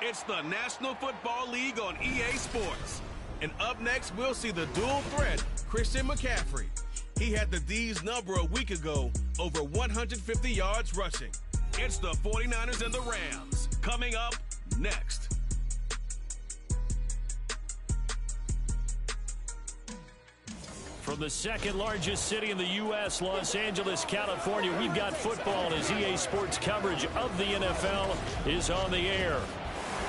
It's the National Football League on EA Sports. And up next, we'll see the dual threat, Christian McCaffrey. He had the D's number a week ago, over 150 yards rushing. It's the 49ers and the Rams. Coming up next. From the second largest city in the U.S., Los Angeles, California, we've got football as EA Sports coverage of the NFL is on the air.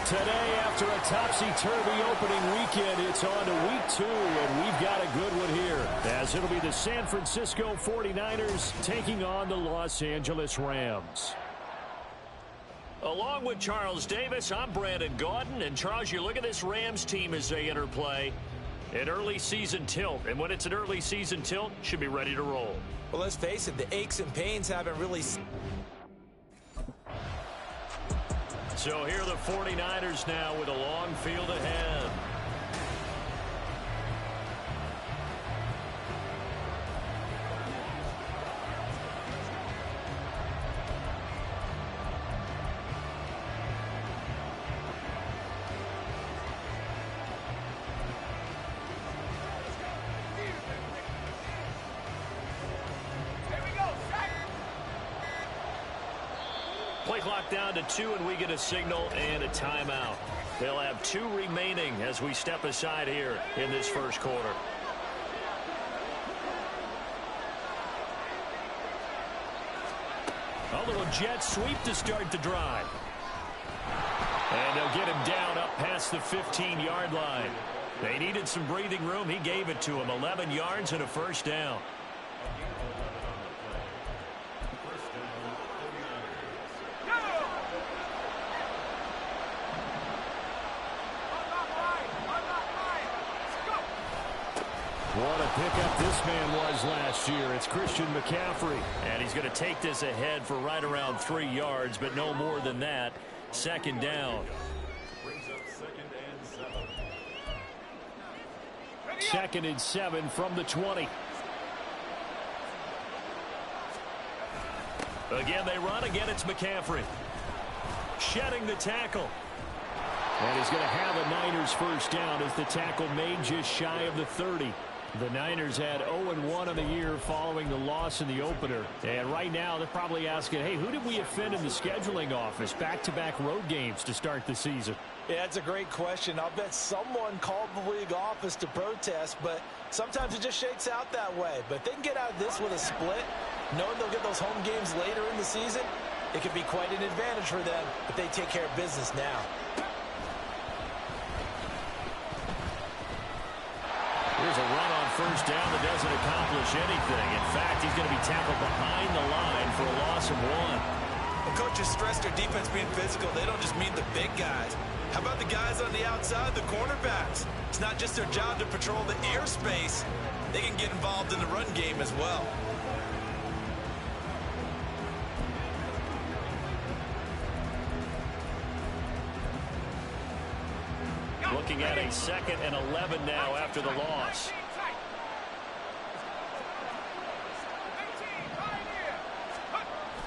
Today, after a topsy-turvy opening weekend, it's on to week 2, and we've got a good one here, as it'll be the San Francisco 49ers taking on the Los Angeles Rams. Along with Charles Davis, I'm Brandon Gaudin, and Charles, you look at this Rams team as they enter play. An early season tilt, and when it's an early season tilt, should be ready to roll. Well, let's face it, the aches and pains haven't really... So here are the 49ers now with a long field ahead. Play clock down to 2, and we get a signal and a timeout. They'll have 2 remaining as we step aside here in this first quarter. A little jet sweep to start the drive. And they'll get him down up past the 15-yard line. They needed some breathing room. He gave it to him. 11 yards and a first down. What a pickup this man was last year. It's Christian McCaffrey. And he's going to take this ahead for right around 3 yards, but no more than that. Second down. Second and 7 from the 20. Again, they run. Again, it's McCaffrey. Shedding the tackle. And he's going to have a Niners first down as the tackle made just shy of the 30. The Niners had 0-1 on the year following the loss in the opener. And right now, they're probably asking, hey, who did we offend in the scheduling office? Back-to-back road games to start the season. Yeah, that's a great question. I'll bet someone called the league office to protest, but sometimes it just shakes out that way. But if they can get out of this with a split, knowing they'll get those home games later in the season, it could be quite an advantage for them if they take care of business now. Here's a run on first down that doesn't accomplish anything. In fact, he's going to be tackled behind the line for a loss of 1. Well, coaches stress their defense being physical. They don't just mean the big guys. How about the guys on the outside, the cornerbacks? It's not just their job to patrol the airspace. They can get involved in the run game as well. Looking at a 2nd and 11 now after the loss.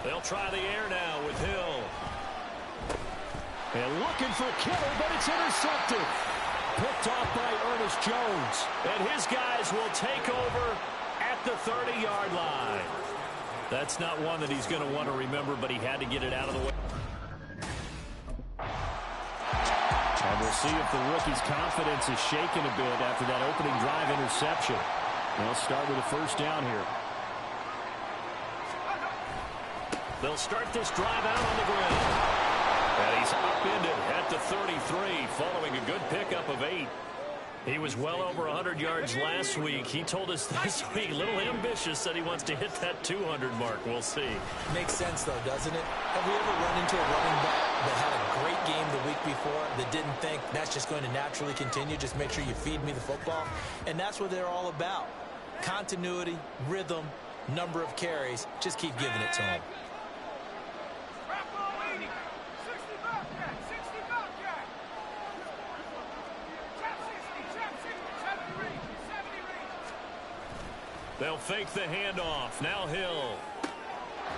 They'll try the air now with Hill. And looking for Kittle, but it's intercepted. Picked off by Ernest Jones. And his guys will take over at the 30-yard line. That's not one that he's going to want to remember, but he had to get it out of the way. And we'll see if the rookie's confidence is shaken a bit after that opening drive interception. They'll start with a first down here. They'll start this drive out on the ground. And he's upended at the 33 following a good pickup of 8. He was well over 100 yards last week. He told us this week, a little ambitious, that he wants to hit that 200 mark. We'll see. Makes sense, though, doesn't it? Have we ever run into a running back that had a great game the week before that didn't think that's just going to naturally continue? Just make sure you feed me the football. And that's what they're all about. Continuity, rhythm, number of carries. Just keep giving it to them. They'll fake the handoff. Now Hill.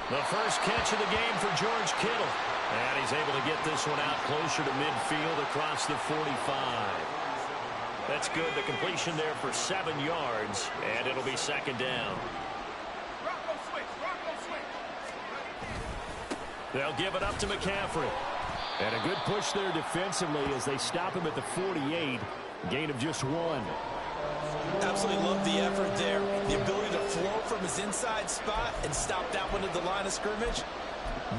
The first catch of the game for George Kittle. And he's able to get this one out closer to midfield across the 45. That's good. The completion there for 7 yards, and it'll be second down. They'll give it up to McCaffrey. And a good push there defensively as they stop him at the 48. Gain of just 1. Absolutely love the effort there. The ability to flow from his inside spot and stop that one at the line of scrimmage.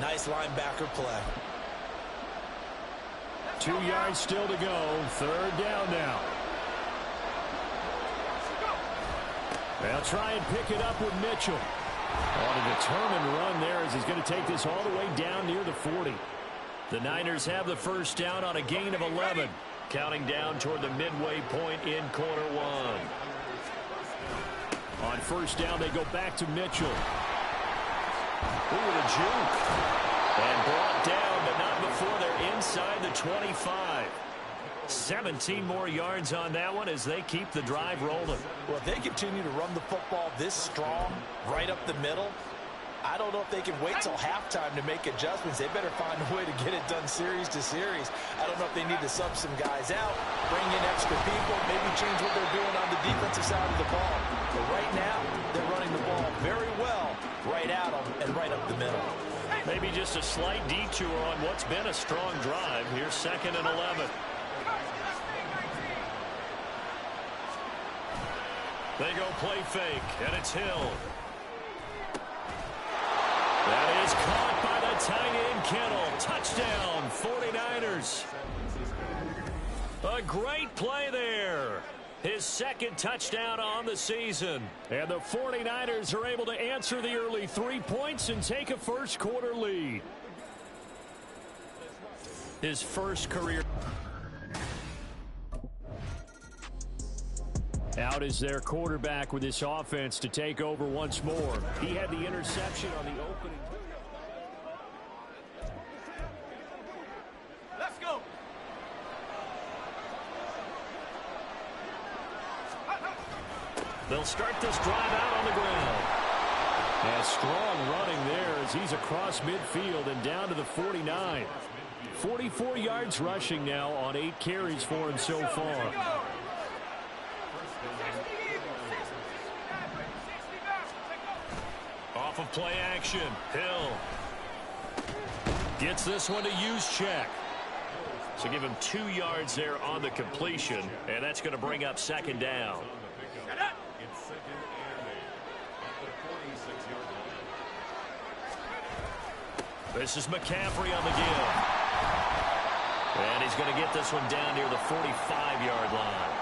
Nice linebacker play. 2 yards still to go. Third down now. They'll try and pick it up with Mitchell. On a determined run there as he's going to take this all the way down near the 40. The Niners have the first down on a gain of 11. Counting down toward the midway point in quarter 1. On first down, they go back to Mitchell. Ooh, the juke. And brought down, but not before they're inside the 25. 17 more yards on that one as they keep the drive rolling. Well, if they continue to run the football this strong, right up the middle, I don't know if they can wait till halftime to make adjustments. They better find a way to get it done series to series. I don't know if they need to sub some guys out, bring in extra people, maybe change what they're doing on the defensive side of the ball. But right now, they're running the ball very well right at them and right up the middle. Maybe just a slight detour on what's been a strong drive. Here's 2nd and 11. They go play fake, and it's Hill. That is caught by the tight end Kittle. Touchdown, 49ers. A great play there. His 2nd touchdown on the season. And the 49ers are able to answer the early 3 points and take a first quarter lead. His first career. Out is their quarterback with this offense to take over once more. He had the interception on the opening. Let's go. They'll start this drive out on the ground. And strong running there as he's across midfield and down to the 49. 44 yards rushing now on 8 carries for him so far. Off of play action, Hill gets this one to Juszczyk. So give him 2 yards there on the completion, and that's going to bring up 2nd down. This is McCaffrey on the give. And he's going to get this one down near the 45-yard line.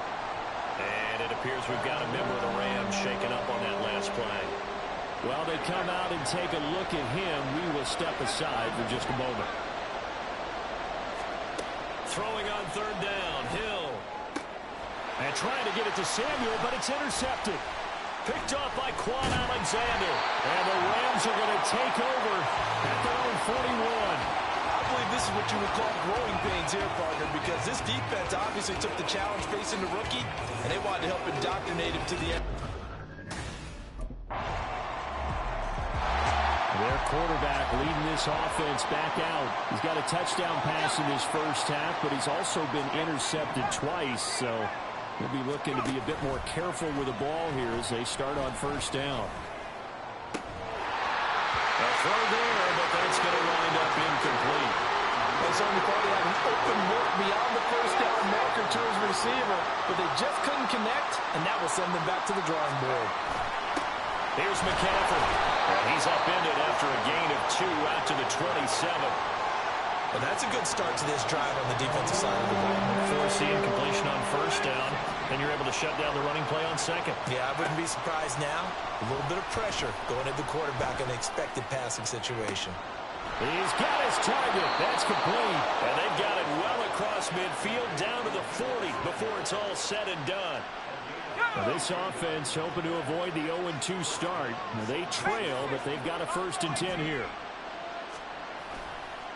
And it appears we've got a member of the Rams shaken up on that last play. Well, they come out and take a look at him. We will step aside for just a moment. Throwing on 3rd down, Hill. And trying to get it to Samuel, but it's intercepted. Picked off by Quan Alexander. And the Rams are going to take over at their own 41. I believe this is what you would call growing pains here, partner, because this defense obviously took the challenge facing the rookie, and they wanted to help indoctrinate him to the end. Their quarterback leading this offense back out. He's got a touchdown pass in his first half, but he's also been intercepted twice, so he'll be looking to be a bit more careful with the ball here as they start on 1st down. A throw there, but that's going to wind up incomplete. It's only probably had an open look beyond the 1st down marker to his receiver, but they just couldn't connect, and that will send them back to the drawing board. Here's McCaffrey. And he's upended after a gain of 2 out to the 27. Well, that's a good start to this drive on the defensive side of the ball. Force the incompletion on 1st down, and you're able to shut down the running play on 2nd. Yeah, I wouldn't be surprised now. A little bit of pressure going at the quarterback in an expected passing situation. He's got his target. That's complete. And they've got it well across midfield down to the 40 before it's all said and done. Now this offense hoping to avoid the 0-2 start. Now they trail, but they've got a 1st and 10 here.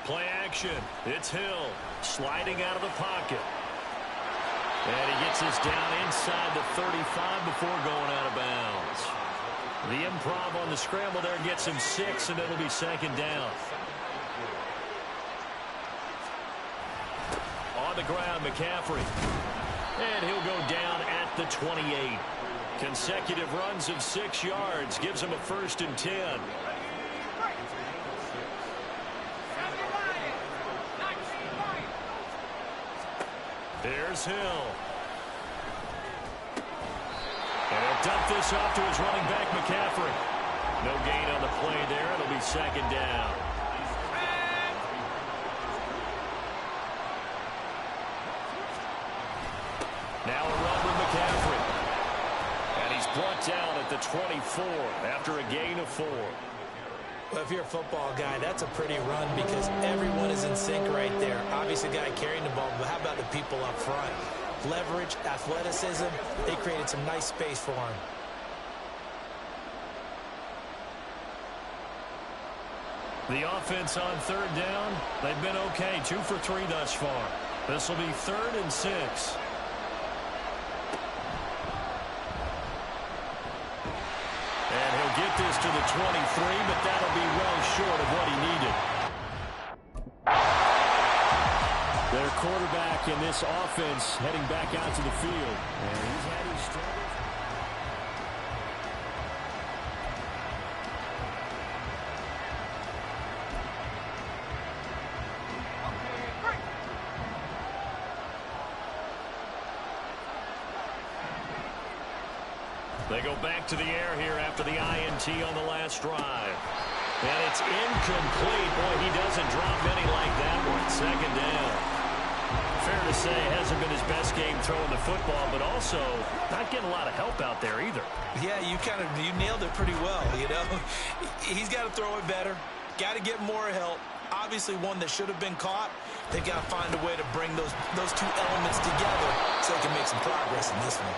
Play action. It's Hill sliding out of the pocket. And he gets this down inside the 35 before going out of bounds. The improv on the scramble there gets him 6, and it'll be second down. On the ground, McCaffrey. And he'll go down at the 28. Consecutive runs of 6 yards gives him a 1st and 10. Here's Hill. And he'll dump this off to his running back, McCaffrey. No gain on the play there. It'll be second down. Now a run with McCaffrey. And he's brought down at the 24 after a gain of 4. Well, if you're a football guy, that's a pretty run because everyone is in sync right there. Obviously, the guy carrying the ball, but how about the people up front? Leverage, athleticism, they created some nice space for him. The offense on 3rd down, they've been okay. 2 for 3 thus far. This will be 3rd and 6. And he'll get this to the 23, but that'll be well short of what he needed. Their quarterback in this offense heading back out to the field. And he's had his struggles. They go back to the air here after the INT on the last drive. And it's incomplete. Boy, he doesn't drop many like that one. Second down. Fair to say, hasn't been his best game throwing the football, but also not getting a lot of help out there either. Yeah, you nailed it pretty well, you know. He's got to throw it better. Got to get more help. Obviously one that should have been caught. They've got to find a way to bring those 2 elements together so they can make some progress in this one.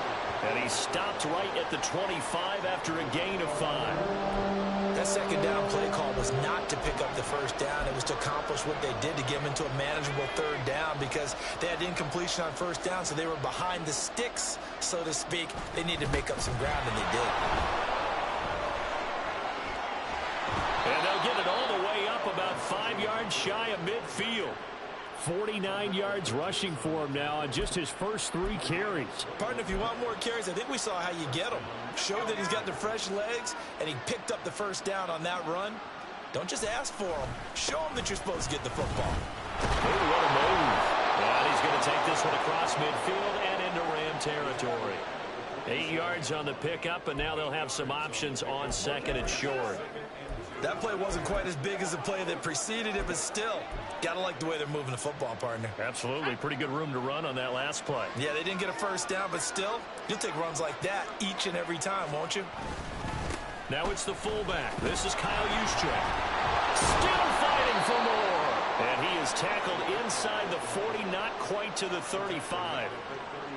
And he stopped right at the 25 after a gain of 5. That second down play call was not to pick up the 1st down. It was to accomplish what they did to get them into a manageable 3rd down because they had incompletion on 1st down, so they were behind the sticks, so to speak. They needed to make up some ground, and they did. And they'll get it all the way up about 5 yards shy of midfield. 49 yards rushing for him now on just his first 3 carries. Partner, if you want more carries, I think we saw how you get them. Show that he's got the fresh legs, and he picked up the 1st down on that run. Don't just ask for them. Show him that you're supposed to get the football. Oh, what a move. And he's going to take this one across midfield and into Ram territory. 8 yards on the pickup, and now they'll have some options on 2nd and short. That play wasn't quite as big as the play that preceded it, but still, got to like the way they're moving the football, partner. Absolutely. Pretty good room to run on that last play. Yeah, they didn't get a 1st down, but still, you'll take runs like that each and every time, won't you? Now it's the fullback. This is Kyle Juszczyk. Still fighting for more. And he is tackled inside the 40, not quite to the 35.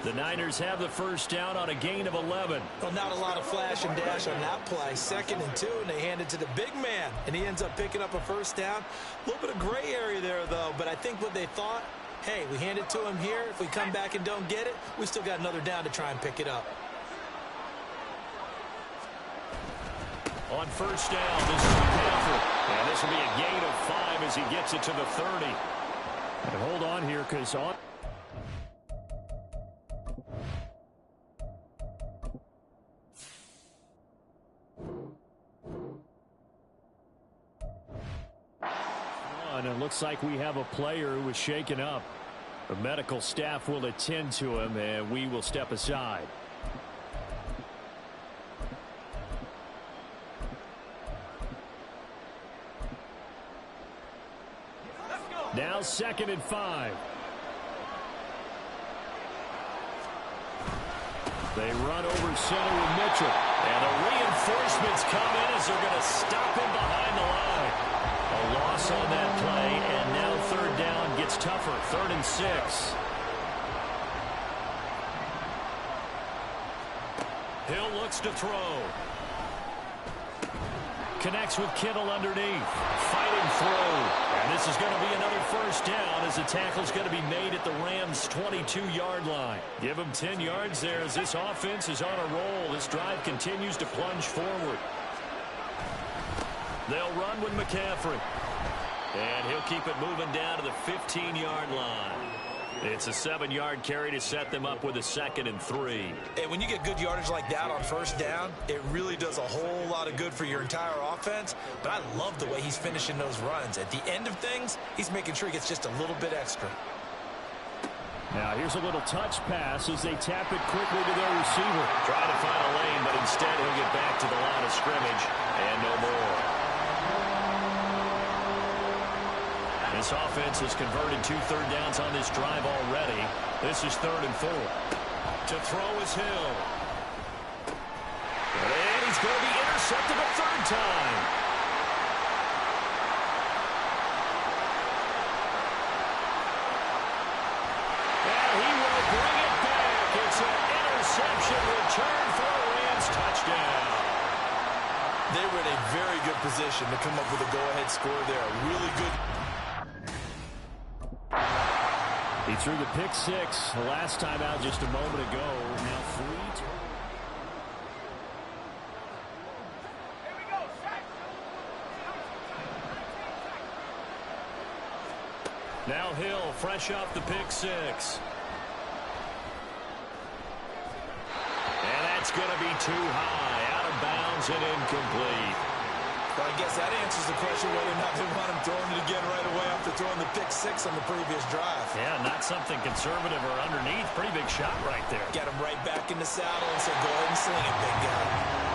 The Niners have the 1st down on a gain of 11. Well, not a lot of flash and dash on that play. 2nd and 2, and they hand it to the big man, and he ends up picking up a 1st down. A little bit of gray area there, though, but I think what they thought, hey, we hand it to him here. If we come back and don't get it, we still got another down to try and pick it up. On 1st down, this is McCaffrey. And this will be a gain of 5 as he gets it to the 30. And hold on here, because on... And it looks like we have a player who was shaken up. The medical staff will attend to him, and we will step aside. Now 2nd and 5. They run over center with Mitchell. And the reinforcements come in as they're going to stop him behind the line. A loss on that play, and now 3rd down gets tougher. 3rd and 6. Hill looks to throw. Connects with Kittle underneath. Fighting through. And this is going to be another first down as the tackle's going to be made at the Rams' 22-yard line. Give them 10 yards there as this offense is on a roll. This drive continues to plunge forward. They'll run with McCaffrey. And he'll keep it moving down to the 15-yard line. It's a 7-yard carry to set them up with a 2nd and 3. And when you get good yardage like that on first down, it really does a whole lot of good for your entire offense. But I love the way he's finishing those runs. At the end of things, he's making sure he gets just a little bit extra. Now here's a little touch pass as they tap it quickly to their receiver. Trying to find a lane, but instead he'll get back to the line of scrimmage and no more. This offense has converted 2 third downs on this drive already. This is 3rd and 4. To throw is Hill. And he's going to be intercepted a 3rd time. And he will bring it back. It's an interception return for a Rams touchdown. They were in a very good position to come up with a go-ahead score there. Really good. He threw the pick 6 the last time out just a moment ago. Now 3. Now Hill, fresh off the pick 6. And that's going to be too high. Out of bounds and incomplete. Well, I guess that answers the question whether or not they want him throwing it again right away after throwing the pick 6 on the previous drive. Yeah, not something conservative or underneath. Pretty big shot right there. Get him right back in the saddle and say, go ahead and sling it, big guy.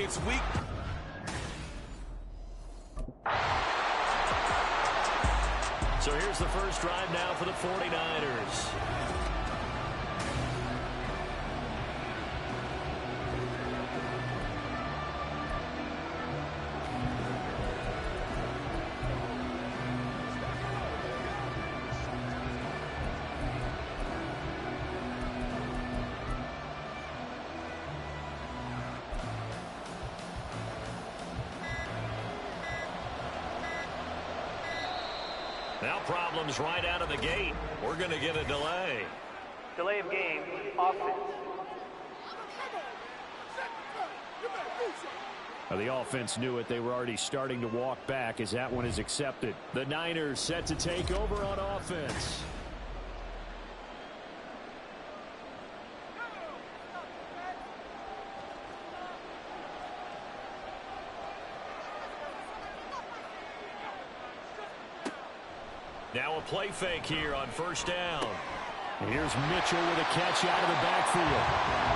It's week. So here's the first drive now for the 49ers. Now problems right out of the gate. We're going to get a delay. Delay of game, offense. The offense knew it. They were already starting to walk back as that one is accepted. The Niners set to take over on offense. Now a play fake here on first down. Here's Mitchell with a catch out of the backfield.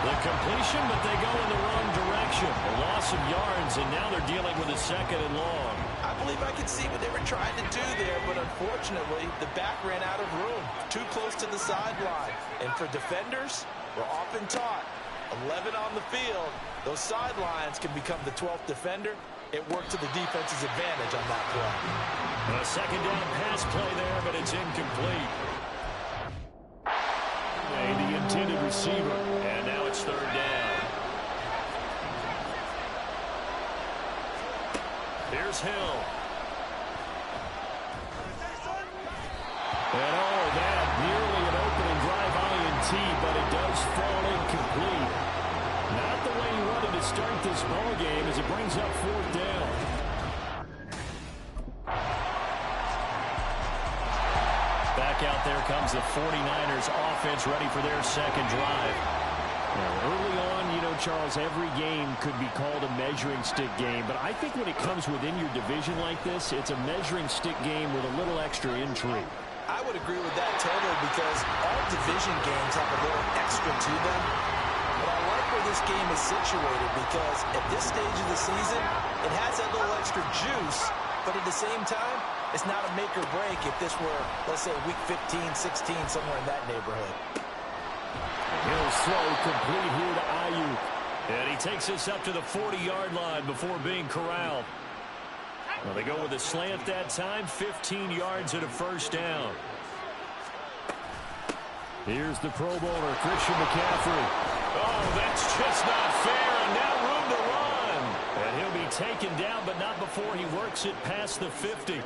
The completion, but they go in the wrong direction. A loss of yards, and now they're dealing with a second and long. I believe I could see what they were trying to do there, but unfortunately, the back ran out of room. Too close to the sideline. And for defenders, we're often taught, 11 on the field, those sidelines can become the 12th defender. It worked to the defense's advantage on that play. A second down pass play there, but it's incomplete. The intended receiver, and now it's third down. Here's Hill. And that nearly an opening drive INT, but it does fall incomplete. Not the way he wanted to start this ball game as it brings up fourth down. Back out there comes the 49ers offense ready for their second drive. Now, early on, Charles, every game could be called a measuring stick game, but I think when it comes within your division like this, it's a measuring stick game with a little extra intrigue. I would agree with that totally because all division games have a little extra to them. But I like where this game is situated because at this stage of the season, it has that little extra juice, but at the same time, it's not a make or break if this were, let's say, week 15, 16, somewhere in that neighborhood. Hill's throw complete here to Ayuk. And he takes us up to the 40-yard line before being corralled. Well, they go with a slant that time, 15 yards and a first down. Here's the Pro Bowler, Christian McCaffrey. Oh, that's just not fair, and now room to run. And he'll be taken down, but not before he works it past the 50.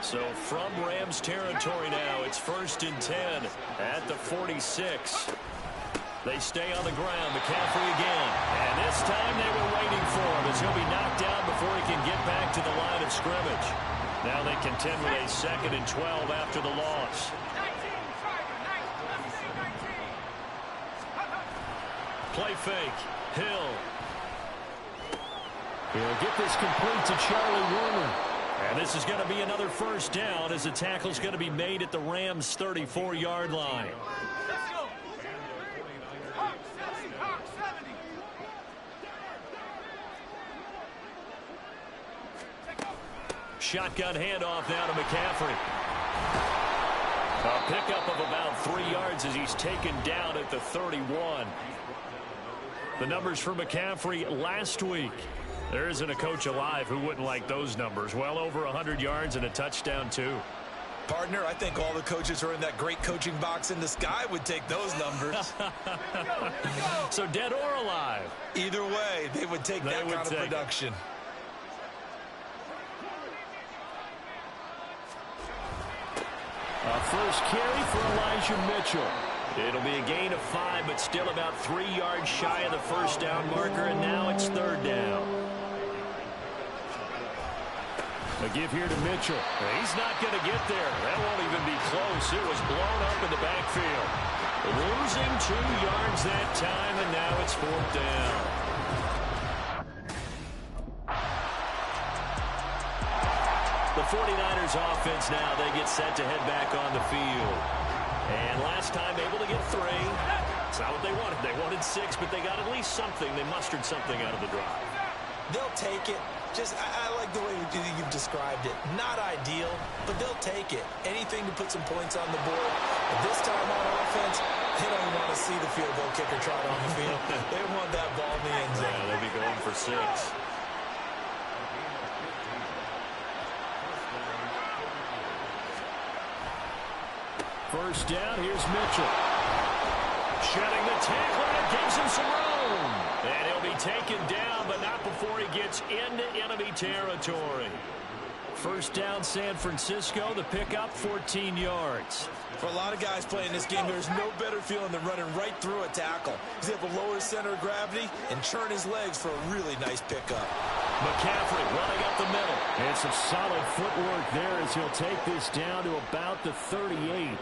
So from Rams territory now, it's 1st and 10 at the 46. They stay on the ground. McCaffrey again. And this time they were waiting for him as he'll be knocked down before he can get back to the line of scrimmage. Now they contend with a 2nd and 12 after the loss. Play fake. Hill. He'll get this complete to Charlie Warner. And this is going to be another first down as the tackle's going to be made at the Rams' 34-yard line. Shotgun handoff now to McCaffrey. A pickup of about 3 yards as he's taken down at the 31. The numbers for McCaffrey last week. There isn't a coach alive who wouldn't like those numbers. Well over 100 yards and a touchdown, too. Partner, I think all the coaches who are in that great coaching box in the sky would take those numbers. So dead or alive? Either way, they would take that kind of production. A first carry for Elijah Mitchell. It'll be a gain of 5, but still about 3 yards shy of the first down marker, and now it's third down. A give here to Mitchell. He's not going to get there. That won't even be close. It was blown up in the backfield. Losing 2 yards that time, and now it's fourth down. The 49ers offense now, they get set to head back on the field. And last time able to get 3. It's not what they wanted. They wanted 6, but they got at least something. They mustered something out of the drive. They'll take it. I like the way you've described it. Not ideal, but they'll take it. Anything to put some points on the board. But this time on offense, they don't want to see the field goal kicker trot on the field. They want that ball in the end zone. Yeah, they'll be going for 6. First down, here's Mitchell. Shedding the tackle, and it gives him some room. And he'll be taken down, but not before he gets into enemy territory. First down, San Francisco. The pickup, 14 yards. For a lot of guys playing this game, there's no better feeling than running right through a tackle. He's able to lower his center of gravity and churn his legs for a really nice pickup. McCaffrey running up the middle. And some solid footwork there as he'll take this down to about the 38.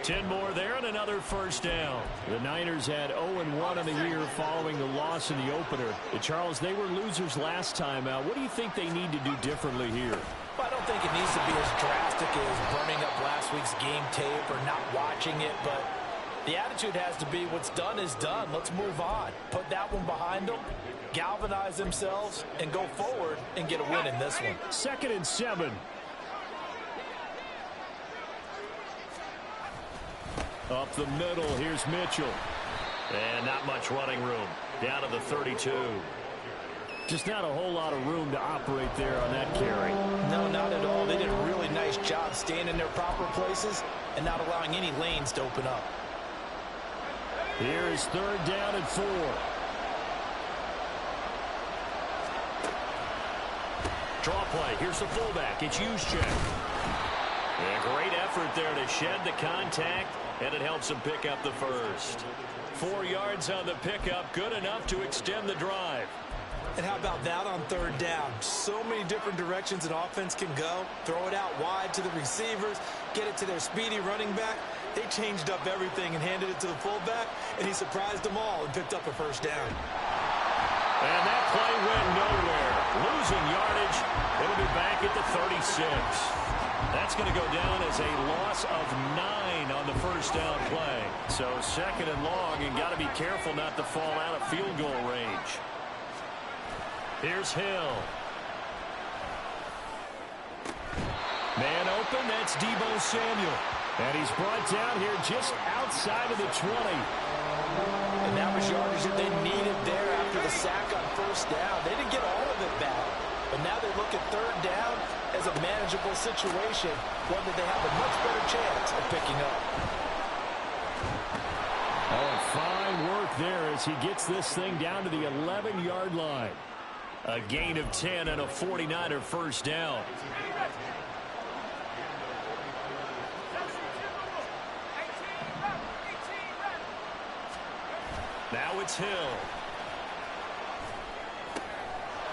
10 more there and another first down. The Niners had 0-1 in the year following the loss in the opener. Charles, they were losers last time out. What do you think they need to do differently here? Well, I don't think it needs to be as drastic as burning up last week's game tape or not watching it, but the attitude has to be what's done is done. Let's move on. Put that one behind them, galvanize themselves, and go forward and get a win in this one. 2nd and 7. Up the middle, here's Mitchell. And not much running room. Down to the 32. Just not a whole lot of room to operate there on that carry. No, not at all. They did a really nice job staying in their proper places and not allowing any lanes to open up. Here is 3rd down and 4. Draw play. Here's the fullback. It's Juszczyk. A great effort there to shed the contact, and it helps him pick up the first. 4 yards on the pickup, good enough to extend the drive. And how about that on 3rd down? So many different directions an offense can go. Throw it out wide to the receivers, get it to their speedy running back. They changed up everything and handed it to the fullback, and he surprised them all and picked up a first down. And that play went nowhere. Losing yardage. It'll be back at the 36. That's going to go down as a loss of 9 on the first down play. So 2nd and long, and got to be careful not to fall out of field goal range. Here's Hill. Man open, that's Deebo Samuel. And he's brought down here just outside of the 20. And that was yardage that they needed there after the sack on first down. They didn't get all of it back. But now they look at 3rd down as a manageable situation, one that they have a much better chance of picking up. Oh, fine work there as he gets this thing down to the 11-yard line. A gain of 10 and a 49er first down. Now it's Hill.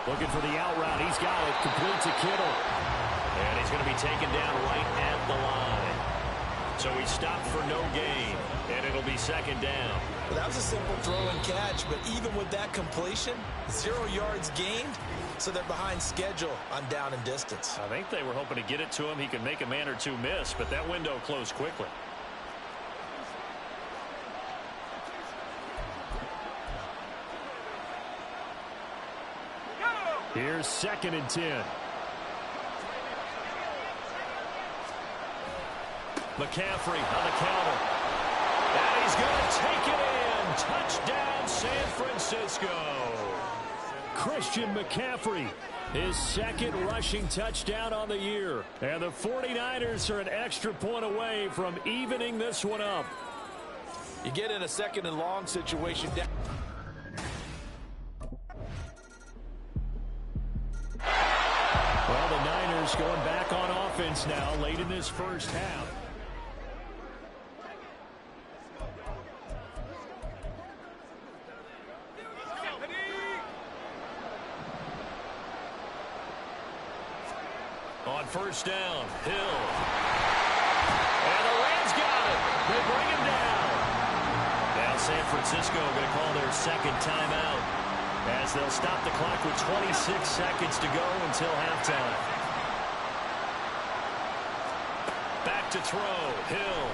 Looking for the out route. He's got it. Complete to Kittle. And he's going to be taken down right at the line. So he stopped for no gain. And it'll be 2nd down. Well, that was a simple throw and catch, but even with that completion, 0 yards gained, so they're behind schedule on down and distance. I think they were hoping to get it to him. He could make a man or two miss, but that window closed quickly. Here's 2nd and 10. McCaffrey on the counter. And he's going to take it in. Touchdown, San Francisco. Christian McCaffrey, his 2nd rushing touchdown on the year. And the 49ers are an extra point away from evening this one up. You get in a 2nd and long situation. Well, the Niners going back on offense now late in this first half. On first down, Hill. And the Rams got it. They bring him down. Now San Francisco going to call their 2nd timeout as they'll stop the clock with 26 seconds to go until halftime. Back to throw, Hill.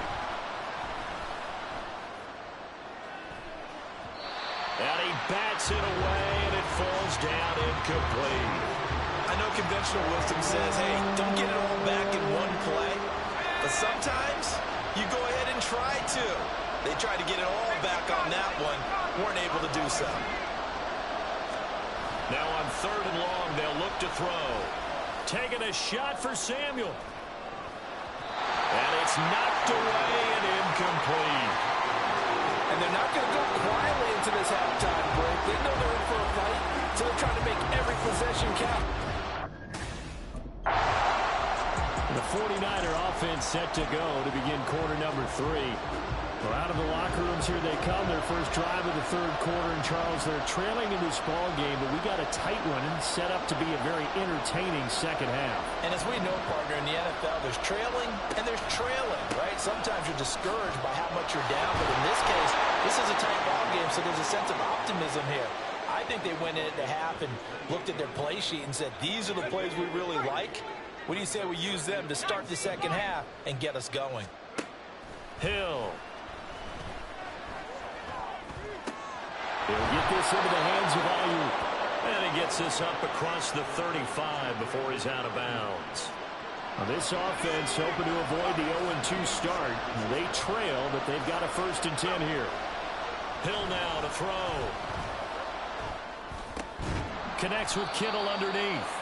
And he bats it away, and it falls down incomplete. I know conventional wisdom says, hey, don't get it all back in one play. But sometimes you go ahead and try to. They tried to get it all back on that one. Weren't able to do so. Now on 3rd and long, they'll look to throw. Taking a shot for Samuel. And it's knocked away and incomplete. And they're not going to go quietly into this halftime break. They know they're in for a fight, so they're trying to make every possession count. The 49er offense set to go to begin quarter number 3. Well, out of the locker rooms here they come. Their first drive of the 3rd quarter. And, Charles, they're trailing in this ball game, but we got a tight one and set up to be a very entertaining second half. And as we know, partner, in the NFL, there's trailing and there's trailing, right? Sometimes you're discouraged by how much you're down, but in this case, this is a tight ball game, so there's a sense of optimism here. I think they went in at the half and looked at their play sheet and said, these are the plays we really like. What do you say we use them to start the second half and get us going? Hill. He'll get this into the hands of Ayuk. And he gets this up across the 35 before he's out of bounds. Now this offense hoping to avoid the 0-2 start. They trail, but they've got a 1st and 10 here. Hill now to throw. Connects with Kittle underneath.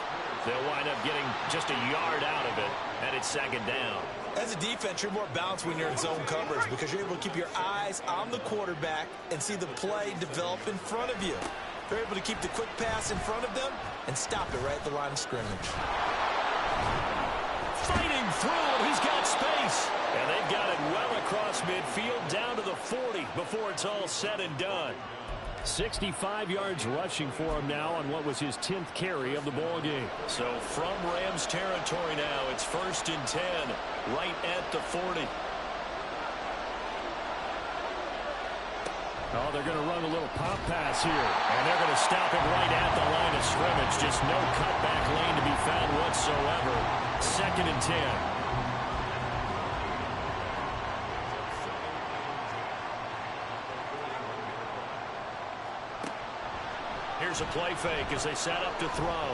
They'll wind up getting just a yard out of it, and it's 2nd down. As a defense, you're more balanced when you're in zone coverage because you're able to keep your eyes on the quarterback and see the play develop in front of you. They're able to keep the quick pass in front of them and stop it right at the line of scrimmage. Fighting through, and he's got space. And they've got it well across midfield down to the 40 before it's all said and done. 65 yards rushing for him now on what was his 10th carry of the ball game. So from Rams territory now, it's 1st and 10, right at the 40. Oh, they're going to run a little pop pass here. And they're going to stop it right at the line of scrimmage. Just no cutback lane to be found whatsoever. 2nd and 10. Here's a play fake as they set up to throw.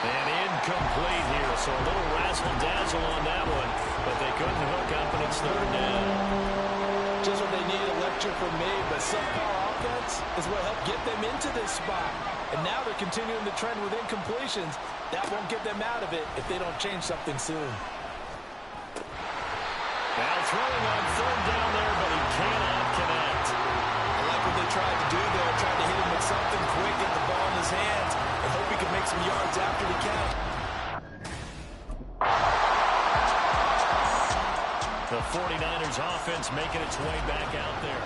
And incomplete here, so a little razzle-dazzle on that one, but they couldn't hook up, and it's 3rd down. Just what they need, a lecture from me, but subpar offense is what helped get them into this spot. And now they're continuing the trend with incompletions. That won't get them out of it if they don't change something soon. Now throwing on 3rd down there, but he cannot connect. What they tried to do there, tried to hit him with something quick, get the ball in his hands, and hope he can make some yards after the count. The 49ers offense making its way back out there.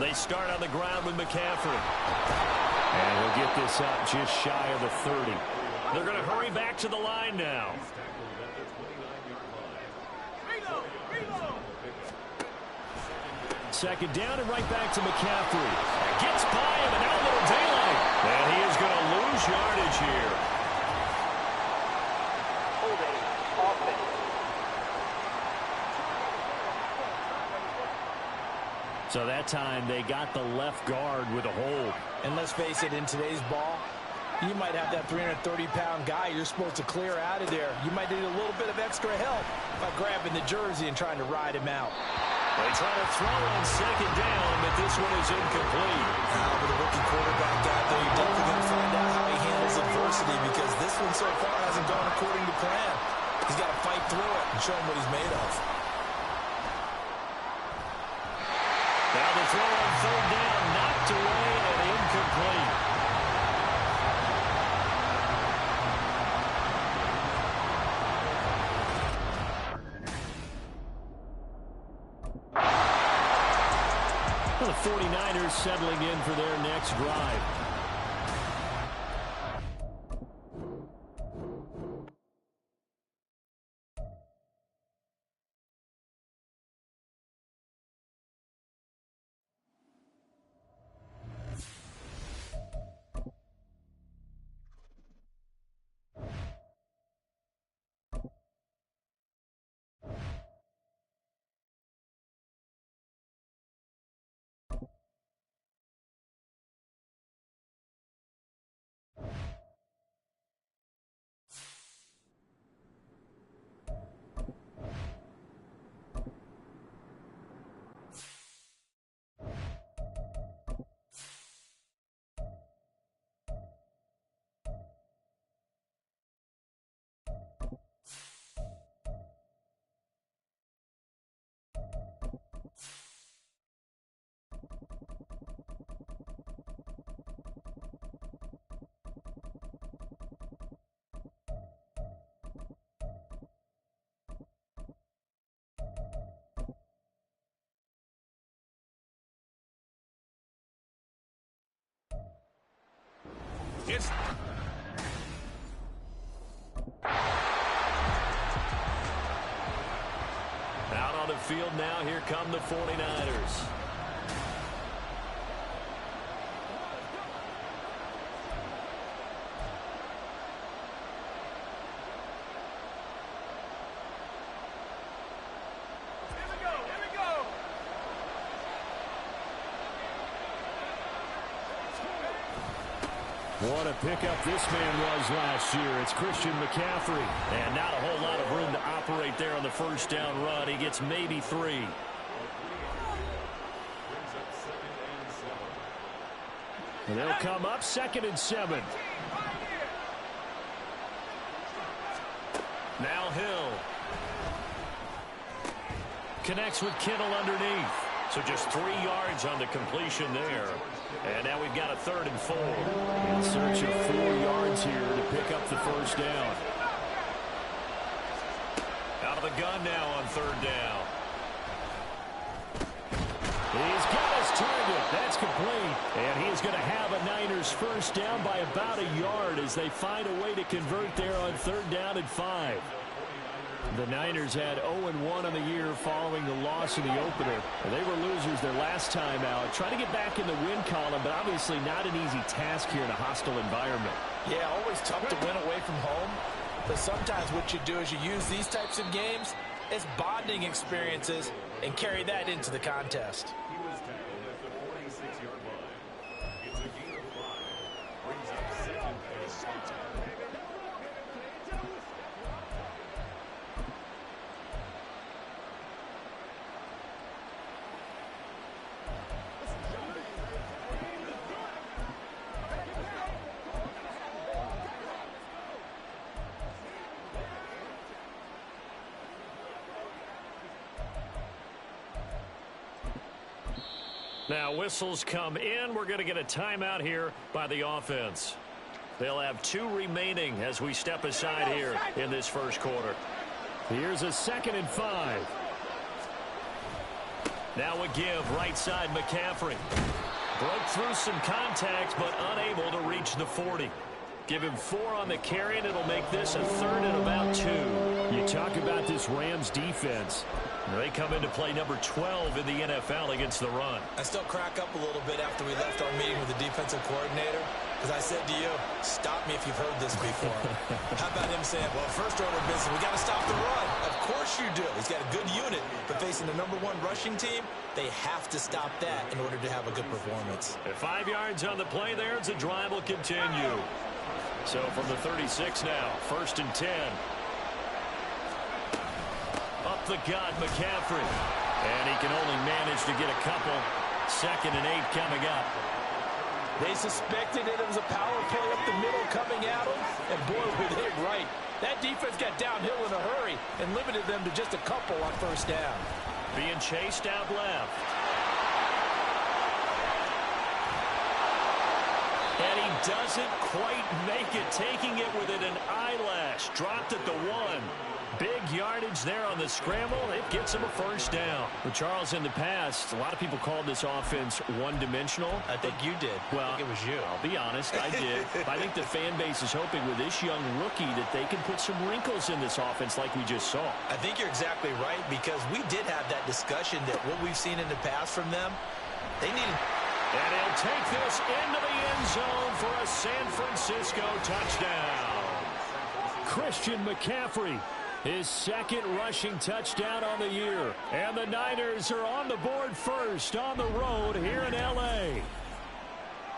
They start on the ground with McCaffrey. And he'll get this up just shy of the 30. They're going to hurry back to the line now. Second down and right back to McCaffrey. Gets by him and now a little daylight. And he is going to lose yardage here. Holding offense. So that time they got the left guard with a hold. And let's face it, in today's ball, you might have that 330-pound guy you're supposed to clear out of there. You might need a little bit of extra help by grabbing the jersey and trying to ride him out. They try to throw on 2nd down, but this one is incomplete. Now with a rookie quarterback out there, you're definitely going to find out how he handles adversity because this one so far hasn't gone according to plan. He's got to fight through it and show him what he's made of. Now the throw on 3rd down, knocked away and incomplete. Well, the 49ers settling in for their next drive. the field now. Here come the 49ers. What a pickup this man was last year. It's Christian McCaffrey. And not a whole lot of room to operate there on the first down run. He gets maybe 3. And they'll come up 2nd and 7. Now Hill. Connects with Kittle underneath. So just 3 yards on the completion there. And now we've got a 3rd and 4. In search of 4 yards here to pick up the first down. Out of the gun now on 3rd down. He's got his target. That's complete. And he's going to have a Niners first down by about a yard as they find a way to convert there on 3rd down and 5. The Niners had 0-1 on the year following the loss in the opener. They were losers their last time out. Trying to get back in the win column, but obviously not an easy task here in a hostile environment. Yeah, always tough to win away from home. But sometimes what you do is you use these types of games as bonding experiences and carry that into the contest. He was tackled at the 46-yard line. It's a gain of 5. Brings up 2nd and 6. Now whistles come in. We're going to get a timeout here by the offense. They'll have 2 remaining as we step aside here in this first quarter. Here's a 2nd and 5. Now a give right side McCaffrey. Broke through some contacts but unable to reach the 40. Give him 4 on the carry and it'll make this a 3rd and about 2. You talk about this Rams defense. They come into play number 12 in the NFL against the run. I still crack up a little bit after we left our meeting with the defensive coordinator because I said to you, stop me if you've heard this before. How about him saying, well, first order of business, we got to stop the run. Of course you do. He's got a good unit, but facing the #1 rushing team, they have to stop that in order to have a good performance. At 5 yards on the play there, the drive will continue. So from the 36 now, 1st and 10. Up the gut, McCaffrey. And he can only manage to get a couple. 2nd and 8 coming up. They suspected it was a power play up the middle coming at them, and boy, were they right. That defense got downhill in a hurry and limited them to just a couple on 1st down. Being chased out left. And he doesn't quite make it, taking it within an eyelash. Dropped at the 1. Big yardage there on the scramble. It gets him a first down. Well, Charles, in the past, a lot of people called this offense one-dimensional. I think you did. Well, I think it was you. I'll be honest, I did. I think the fan base is hoping with this young rookie that they can put some wrinkles in this offense like we just saw. I think you're exactly right because we did have that discussion that what we've seen in the past from them, they need. And he'll take this into the end zone for a San Francisco touchdown. Christian McCaffrey. His 2nd rushing touchdown on the year. And the Niners are on the board first on the road here in L.A.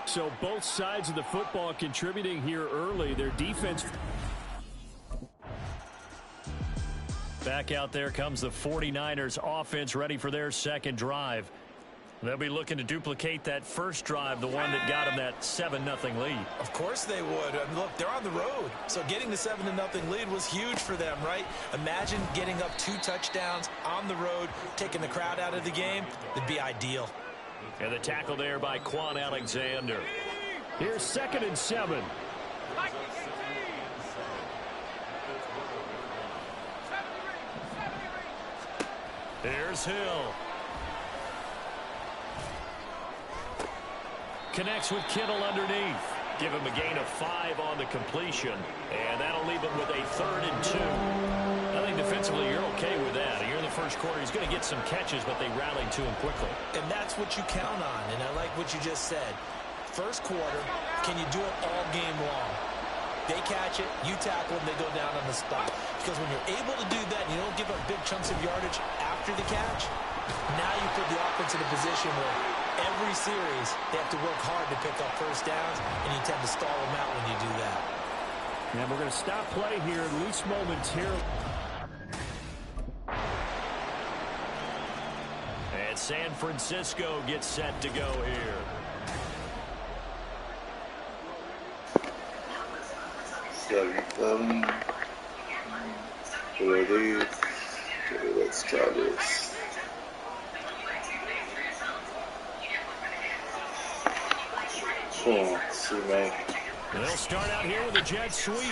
So both sides of the football contributing here early. Their defense. Back out there comes the 49ers offense ready for their 2nd drive. They'll be looking to duplicate that first drive, the one that got them that 7-0 lead. Of course they would. I mean, look, they're on the road. So getting the 7-0 lead was huge for them, right? Imagine getting up 2 touchdowns on the road, taking the crowd out of the game. It'd be ideal. And the tackle there by Quan Alexander. Here's 2nd and 7. Here's Hill. Connects with Kittle underneath. Give him a gain of 5 on the completion. And that'll leave him with a 3rd and 2. I think defensively you're okay with that. You're in the first first quarter. He's going to get some catches, but they rallied to him quickly. And that's what you count on, and I like what you just said. First quarter, can you do it all game long? They catch it, you tackle them, they go down on the spot. Because when you're able to do that and you don't give up big chunks of yardage after the catch, now you put the offense in a position where every series they have to work hard to pick up first downs, and you tend to stall them out when you do that. And we're going to stop play here. Loose moments here. And San Francisco gets set to go here. Ready? Okay, let's try this. Let's see, man. They'll start out here with a jet sweep. And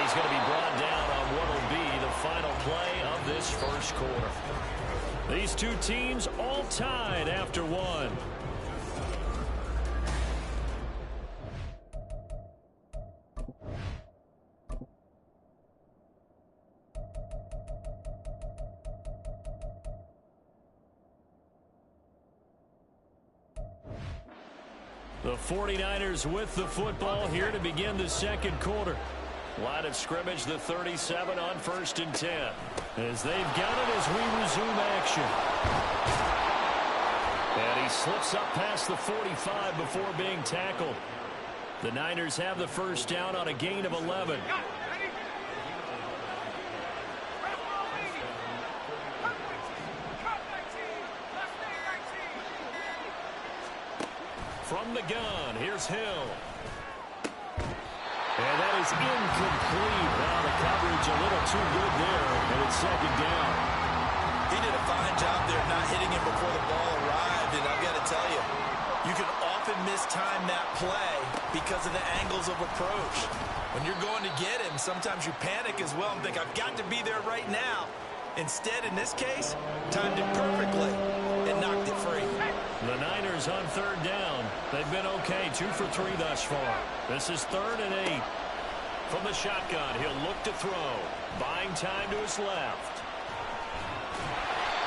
he's going to be brought down on what will be the final play of this first quarter. These two teams all tied after one. The 49ers with the football here to begin the second quarter. Line of scrimmage, the 37 on 1st and 10. As they've got it as we resume action. And he slips up past the 45 before being tackled. The Niners have the first down on a gain of 11. From the gun, here's Hill. And that is incomplete. Now the coverage a little too good there, and it's second down. He did a fine job there not hitting him before the ball arrived, and I've got to tell you, you can often mistime that play because of the angles of approach. When you're going to get him, sometimes you panic as well and think, I've got to be there right now. Instead, in this case, timed it perfectly and knocked it free. The Niners on third down. They've been okay, 2 for 3 thus far. This is 3rd and 8. From the shotgun, he'll look to throw. Buying time to his left.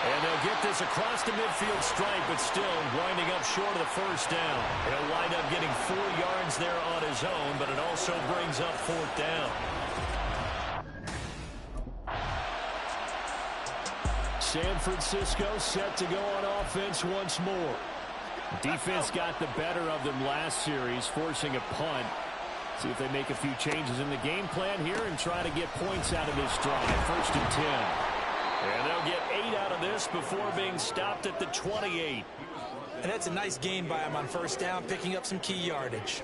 And they'll get this across the midfield stripe, but still winding up short of the first down. He'll wind up getting 4 yards there on his own, but it also brings up 4th down. San Francisco set to go on offense once more. Defense got the better of them last series, forcing a punt. See if they make a few changes in the game plan here and try to get points out of this drive. 1st and 10. And they'll get 8 out of this before being stopped at the 28. And that's a nice gain by him on first down, picking up some key yardage.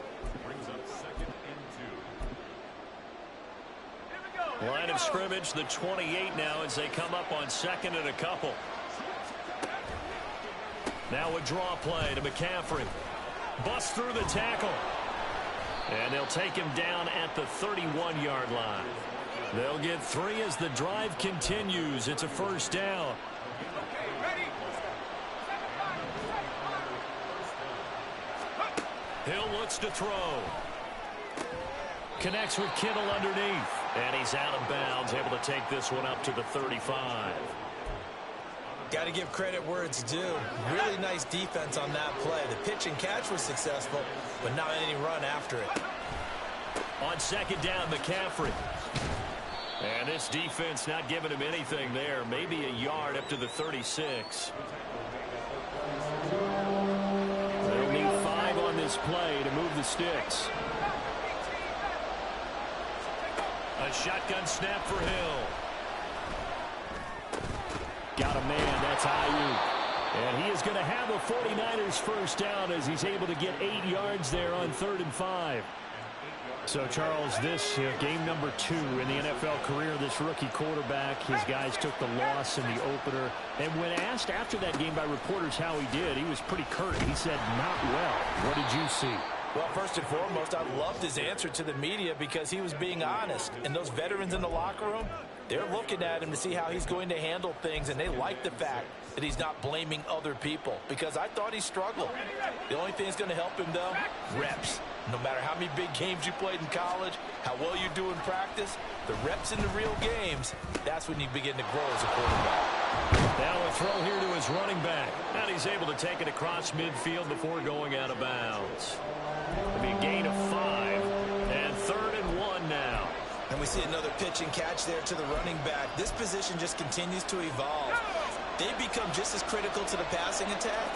Line of scrimmage, the 28 now as they come up on 2nd and a couple. Now a draw play to McCaffrey. Busts through the tackle. And they'll take him down at the 31-yard line. They'll get 3 as the drive continues. It's a first down. Hill looks to throw. Connects with Kittle underneath. And he's out of bounds, able to take this one up to the 35. Got to give credit where it's due. Really nice defense on that play. The pitch and catch was successful, but not any run after it. On 2nd down, McCaffrey. And this defense not giving him anything there. Maybe a yard up to the 36. They'll need 5 on this play to move the sticks. A shotgun snap for Hill. Got a man. That's Ayuk. And he is going to have a 49ers first down as he's able to get 8 yards there on 3rd and 5. So, Charles, this game number 2 in the NFL career, this rookie quarterback, his guys took the loss in the opener. And when asked after that game by reporters how he did, he was pretty curt. He said, not well. What did you see? Well, first and foremost, I loved his answer to the media because he was being honest. And those veterans in the locker room, They're looking at him to see how he's going to handle things, and they like the fact that he's not blaming other people, because I thought he struggled. The only thing that's going to help him, though, reps. No matter how many big games you played in college, how well you do in practice, the reps in the real games, that's when you begin to grow as a quarterback. Now a throw here to his running back. And he's able to take it across midfield before going out of bounds. It'll be a gain of 5. And 3rd and 1 now. And we see another pitch and catch there to the running back. This position just continues to evolve. They become just as critical to the passing attack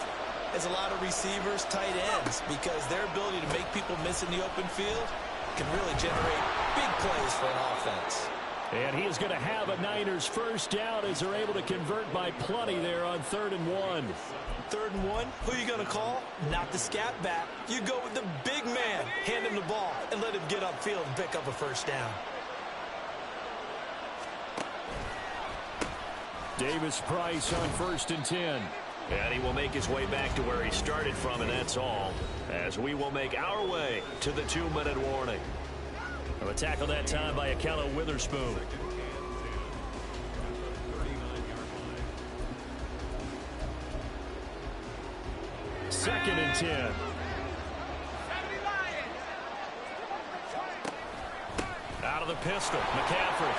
as a lot of receivers, tight ends, because their ability to make people miss in the open field can really generate big plays for an offense. And he is going to have a Niners first down as they're able to convert by plenty there on 3rd and 1. 3rd and 1, who are you going to call? Not the scat back. You go with the big man. Hand him the ball and let him get upfield and pick up a first down. Davis Price on 1st and 10. And he will make his way back to where he started from, and that's all. As we will make our way to the 2-minute warning. A tackle that time by Akello Witherspoon. Second and 10. Out of the pistol, McCaffrey.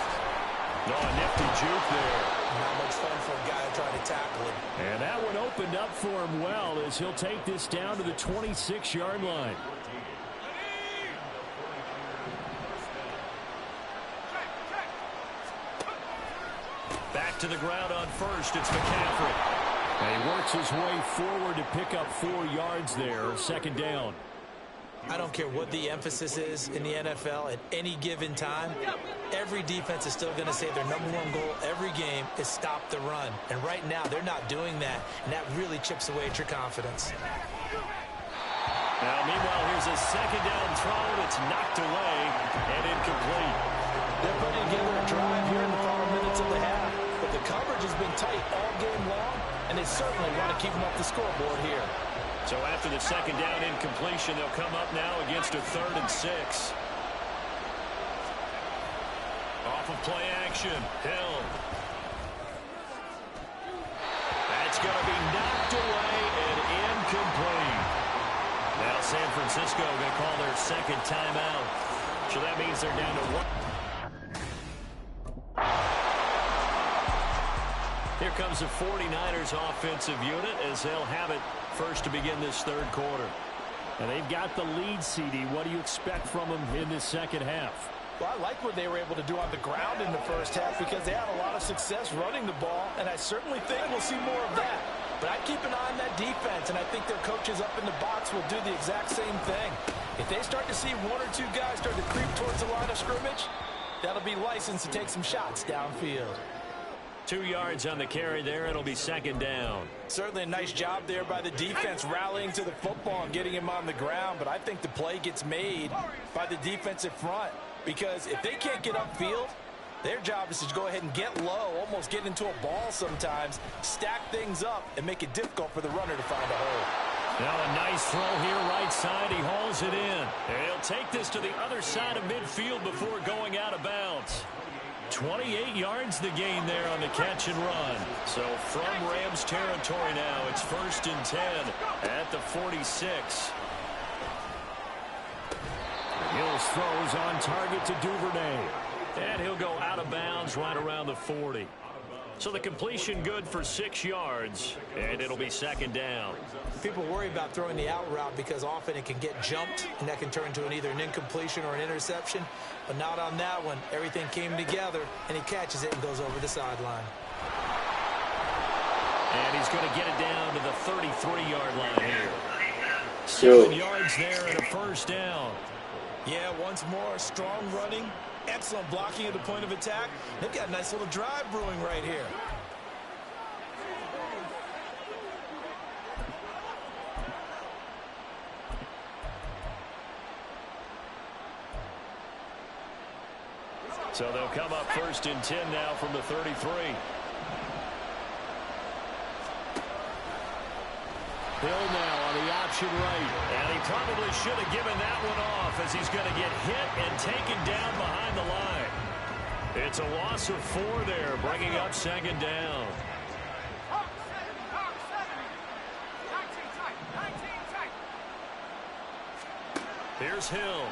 No, a nifty juke there. Not much fun for a guy trying to tackle him. And that one opened up for him well as he'll take this down to the 26-yard line. Back to the ground on 1st, it's McCaffrey. And he works his way forward to pick up 4 yards there, 2nd down. I don't care what the emphasis is in the NFL at any given time. Every defense is still going to say their #1 goal every game is stop the run. And right now, they're not doing that, and that really chips away at your confidence. Now, meanwhile, here's a 2nd down throw. It's knocked away and incomplete. They're putting together a drive here in the final minutes of the half, but the coverage has been tight all game long, and they certainly want to keep them off the scoreboard here. So after the 2nd down incompletion, they'll come up now against a 3rd and 6. Off of play action, Hill. That's going to be knocked away and incomplete. Now San Francisco going to call their 2nd timeout. So that means they're down to 1. Here comes the 49ers offensive unit as they'll have it first to begin this 3rd quarter. And they've got the lead, CD. What do you expect from them in this 2nd half? Well, I like what they were able to do on the ground in the first half because they had a lot of success running the ball, and I certainly think we'll see more of that. But I keep an eye on that defense, and I think their coaches up in the box will do the exact same thing. If they start to see 1 or 2 guys start to creep towards the line of scrimmage, that'll be licensed to take some shots downfield. 2 yards on the carry there. It'll be 2nd down. Certainly a nice job there by the defense rallying to the football and getting him on the ground, but I think the play gets made by the defensive front because if they can't get upfield, their job is to go ahead and get low, almost get into a ball sometimes, stack things up, and make it difficult for the runner to find a hole. Now a nice throw here right side. He hauls it in. And he'll take this to the other side of midfield before going out of bounds. 28 yards the gain there on the catch and run. So from Rams territory now, it's 1st and 10 at the 46. Hills throws on target to Duvernay. And he'll go out of bounds right around the 40. So the completion good for 6 yards, and it'll be 2nd down. People worry about throwing the out route because often it can get jumped, and that can turn into either an incompletion or an interception. But not on that one. Everything came together, and he catches it and goes over the sideline. And he's going to get it down to the 33-yard line here. 7 yards there and a 1st down. Yeah, once more, strong running. Excellent blocking at the point of attack. They've got a nice little drive brewing right here. So they'll come up 1st and 10 now from the 33. Hill now on the option right. And he probably should have given that one off as he's going to get hit and taken down behind the line. It's a loss of 4 there, bringing up second down. Here's Hill.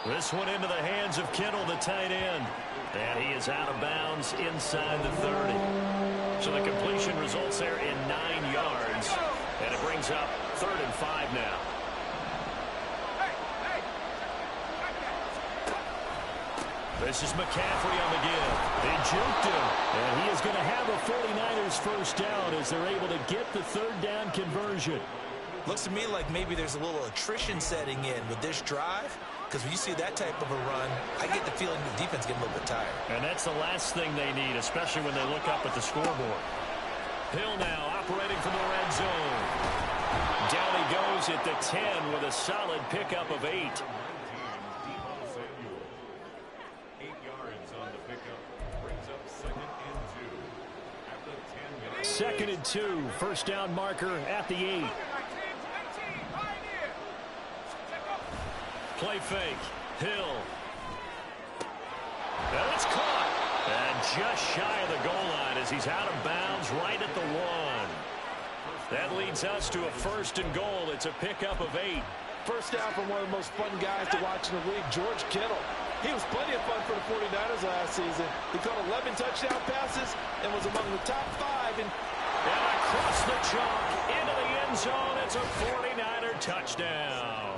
This one into the hands of Kittle, the tight end. And he is out of bounds inside the 30. So the completion results there in 9 yards. And it brings up 3rd and 5 now. This is McCaffrey on the give. They juked him. And he is going to have a 49ers first down as they're able to get the 3rd down conversion. Looks to me like maybe there's a little attrition setting in with this drive. Because when you see that type of a run, I get the feeling the defense getting a little bit tired. And that's the last thing they need, especially when they look up at the scoreboard. Hill now operating from the red zone. Down he goes at the 10 with a solid pickup of 8. 8 yards on the pickup. Brings up 2nd and 2. At the 10 minutes. 2nd and 2. First down marker at the 8. Play fake. Hill. And it's caught. And just shy of the goal line as he's out of bounds right at the 1. That leads us to a 1st and goal. It's a pickup of 8. First down from one of the most fun guys to watch in the league, George Kittle. He was plenty of fun for the 49ers last season. He caught 11 touchdown passes and was among the top 5. And across the chalk into the end zone. It's a 49er touchdown.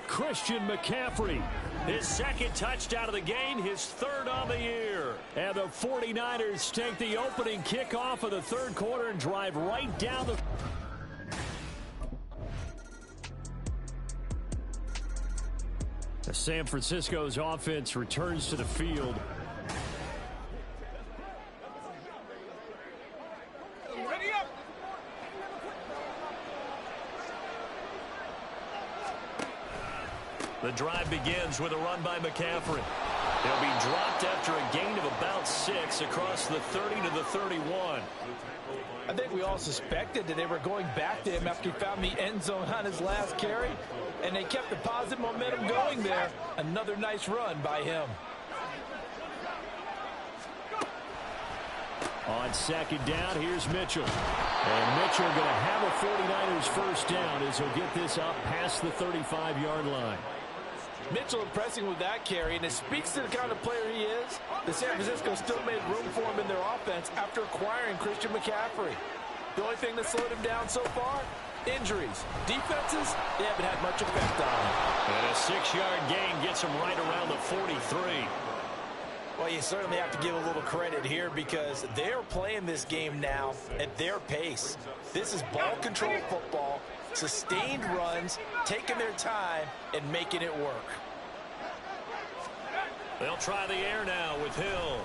Christian McCaffrey, his 2nd touchdown of the game, his 3rd on the year. And the 49ers take the opening kickoff of the 3rd quarter and drive right down the... San Francisco's offense returns to the field. The drive begins with a run by McCaffrey. He'll be dropped after a gain of about 6 across the 30 to the 31. I think we all suspected that they were going back to him after he found the end zone on his last carry, and they kept the positive momentum going there. Another nice run by him. On 2nd down, here's Mitchell. And Mitchell going to have a 49ers first down as he'll get this up past the 35-yard line. Mitchell impressing with that carry, and it speaks to the kind of player he is. The San Francisco still made room for him in their offense after acquiring Christian McCaffrey. The only thing that slowed him down so far, injuries. Defenses, they haven't had much effect on him. And a 6-yard gain gets him right around the 43. Well, you certainly have to give a little credit here because they're playing this game now at their pace. This is ball control football, sustained runs, taking their time, and making it work. They'll try the air now with Hill.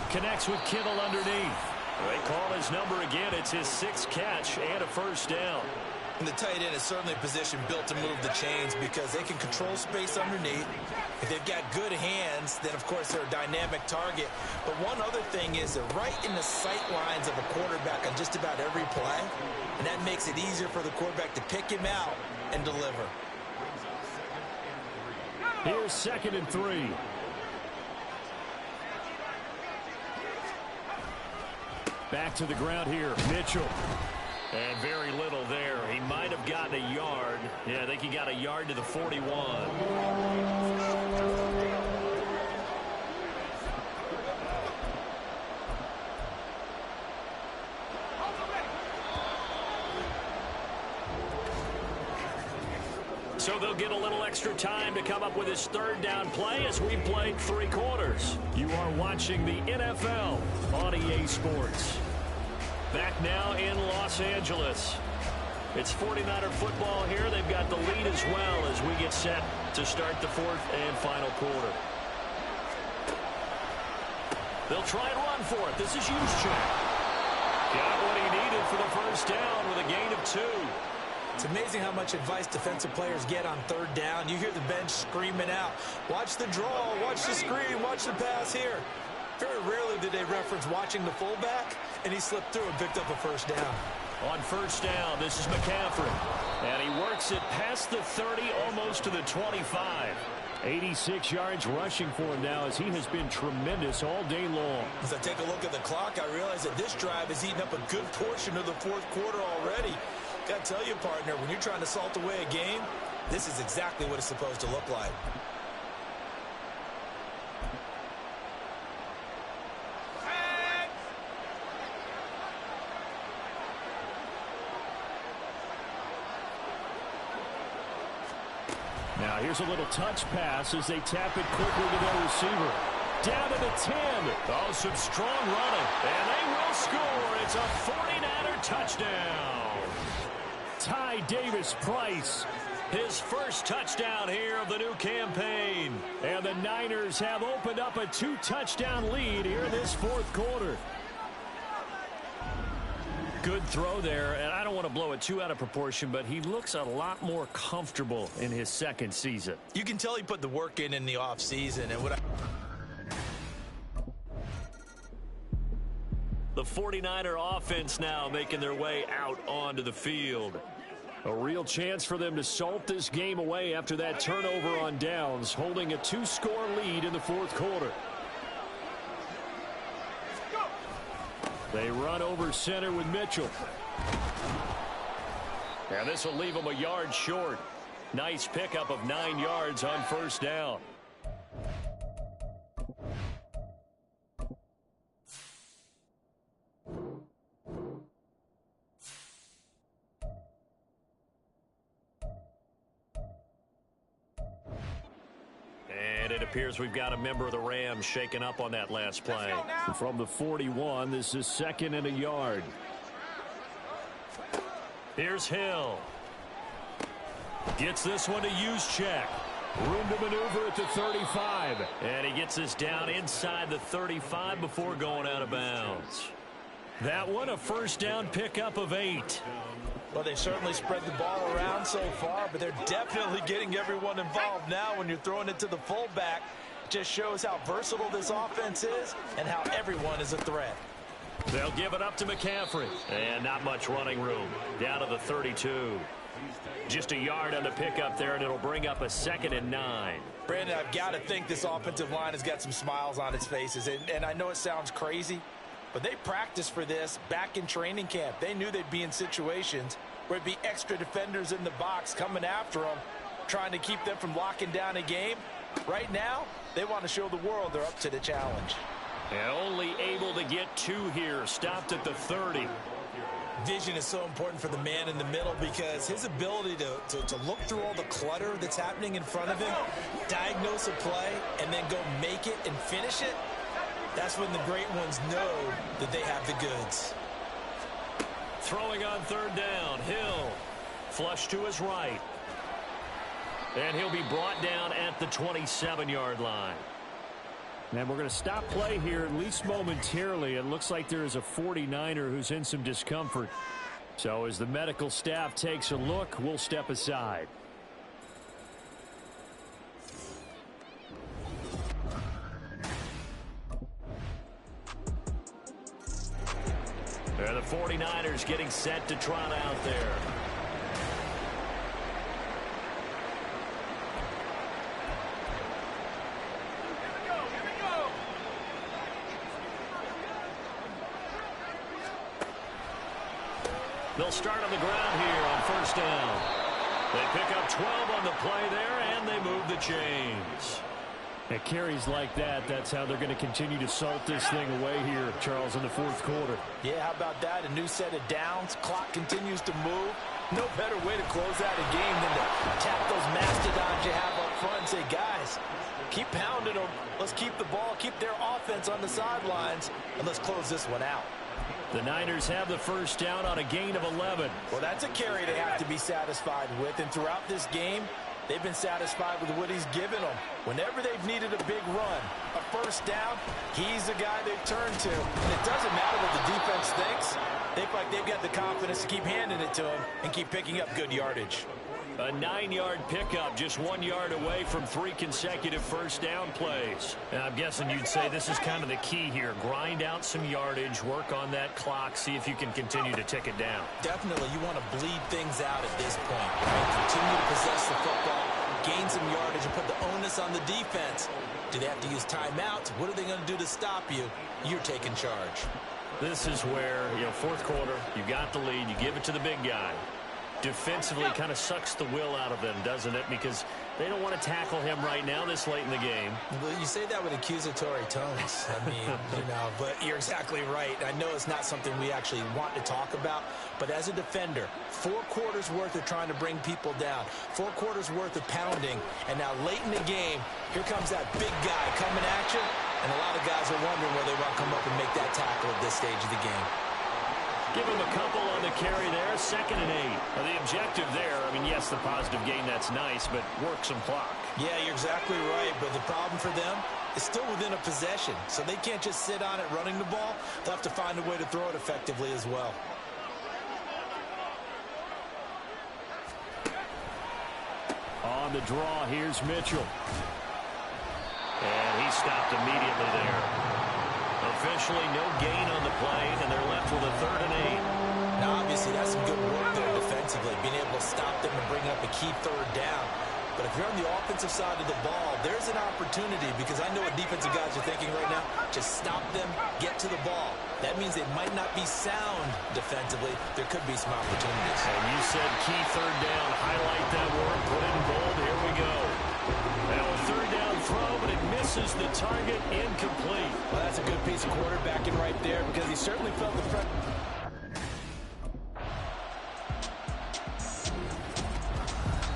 Connects with Kittle underneath. They call his number again. It's his 6th catch and a first down. And the tight end is certainly a position built to move the chains because they can control space underneath. If they've got good hands, then, of course, they're a dynamic target. But one other thing is they're right in the sight lines of a quarterback on just about every play. And that makes it easier for the quarterback to pick him out and deliver. Here's 2nd and 3. Back to the ground here, Mitchell. And very little there. He might have gotten a yard. Yeah, I think he got a yard to the 41. So they'll get a little extra time to come up with his 3rd down play as we played 3 quarters. You are watching the NFL on EA Sports. Back now in Los Angeles. It's 49er football here. They've got the lead as well as we get set to start the 4th and final quarter. They'll try and run for it. This is Juszczyk. Got what he needed for the first down with a gain of 2. It's amazing how much advice defensive players get on 3rd down. You hear the bench screaming out, watch the draw, watch the screen, watch the pass here. Very rarely did they reference watching the fullback, and he slipped through and picked up a first down. On first down, this is McCaffrey. And he works it past the 30, almost to the 25. 86 yards rushing for him now as he has been tremendous all day long. As I take a look at the clock, I realize that this drive has eaten up a good portion of the fourth quarter already. Got to tell you, partner, when you're trying to salt away a game, this is exactly what it's supposed to look like. Now here's a little touch pass as they tap it quickly to their receiver. Down to the 10. Oh, some strong running. And they will score. It's a 49er touchdown. Ty Davis-Price, his first touchdown here of the new campaign. And the Niners have opened up a 2-touchdown lead here in this fourth quarter. Good throw there, and I don't want to blow it too out of proportion, but he looks a lot more comfortable in his second season. You can tell he put the work in the offseason. And the 49er offense now making their way out onto the field. A real chance for them to salt this game away after that turnover on downs, holding a 2-score lead in the fourth quarter. They run over center with Mitchell. Now this will leave them a yard short. Nice pickup of 9 yards on first down. And it appears we've got a member of the Rams shaken up on that last play. From the 41, this is 2nd and a yard. Here's Hill. Gets this one to Juszczyk. Room to maneuver at the 35. And he gets this down inside the 35 before going out of bounds. That one a first down pickup of 8. Well, they certainly spread the ball around so far, but they're definitely getting everyone involved now when you're throwing it to the fullback. Just shows how versatile this offense is and how everyone is a threat. They'll give it up to McCaffrey. And not much running room. Down to the 32. Just a yard on the pickup there, and it'll bring up a 2nd and 9. Brandon, I've got to think this offensive line has got some smiles on its faces. And I know it sounds crazy, but they practiced for this back in training camp. They knew they'd be in situations where it'd be extra defenders in the box coming after them, trying to keep them from locking down a game. Right now, they want to show the world they're up to the challenge. And only able to get 2 here. Stopped at the 30. Vision is so important for the man in the middle because his ability to look through all the clutter that's happening in front of him, diagnose a play, and then go make it and finish it, that's when the great ones know that they have the goods. Throwing on 3rd down, Hill. Flush to his right. And he'll be brought down at the 27-yard line. And we're going to stop play here, at least momentarily. It looks like there is a 49er who's in some discomfort. So as the medical staff takes a look, we'll step aside. They're the 49ers getting set to trot out there. They'll start on the ground here on first down. They pick up 12 on the play there, and they move the chains. At carries like that, that's how they're going to continue to salt this thing away here, Charles, in the fourth quarter. Yeah, how about that? A new set of downs. Clock continues to move. No better way to close out a game than to tap those mastodons you have up front and say, guys, keep pounding them. Let's keep the ball, keep their offense on the sidelines, and let's close this one out. The Niners have the first down on a gain of 11. Well, that's a carry they have to be satisfied with, and throughout this game, they've been satisfied with what he's given them. Whenever they've needed a big run, a first down, he's the guy they've turned to. And it doesn't matter what the defense thinks. They feel like they've got the confidence to keep handing it to him and keep picking up good yardage. A 9-yard pickup, just 1 yard away from 3 consecutive first down plays. And I'm guessing you'd say this is kind of the key here. Grind out some yardage, work on that clock, see if you can continue to tick it down. Definitely, you want to bleed things out at this point. Right? Continue to possess the football, gain some yardage, and put the onus on the defense. Do they have to use timeouts? What are they going to do to stop you? You're taking charge. This is where, fourth quarter, you got the lead, you give it to the big guy. Defensively kind of sucks the will out of them, doesn't it? Because they don't want to tackle him right now this late in the game. Well, you say that with accusatory tones. I mean, but you're exactly right. I know it's not something we actually want to talk about, but as a defender, 4 quarters worth of trying to bring people down, 4 quarters worth of pounding, and now late in the game, here comes that big guy coming at you, and a lot of guys are wondering whether they want to come up and make that tackle at this stage of the game. Give him a couple on the carry there, 2nd and 8. Now, the objective there, yes, the positive gain, that's nice, but work some clock. Yeah, you're exactly right, but the problem for them is still within a possession, so they can't just sit on it running the ball. They'll have to find a way to throw it effectively as well. On the draw, here's Mitchell. And he stopped immediately there. Officially no gain on the play, and they're left with a 3rd and 8. Now, obviously, that's some good work there defensively, being able to stop them and bring up a key 3rd down. But if you're on the offensive side of the ball, there's an opportunity, because I know what defensive guys are thinking right now. Just stop them, get to the ball. That means they might not be sound defensively. There could be some opportunities. And you said key 3rd down. Highlight that word. Put it in bold. Here we go. Now a 3rd down throw, but it misses the target. Incomplete. Well, that's a good piece of quarterbacking right there, because he certainly felt the pressure.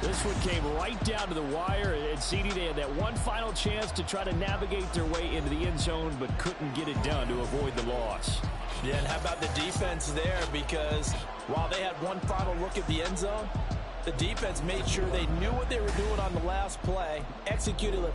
This one came right down to the wire, and CD, they had that one final chance to try to navigate their way into the end zone, but couldn't get it done to avoid the loss. Yeah, and how about the defense there? Because while they had one final look at the end zone, the defense made sure they knew what they were doing on the last play, executed it.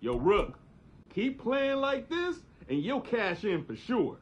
Yo, Rook, keep playing like this, and you'll cash in for sure.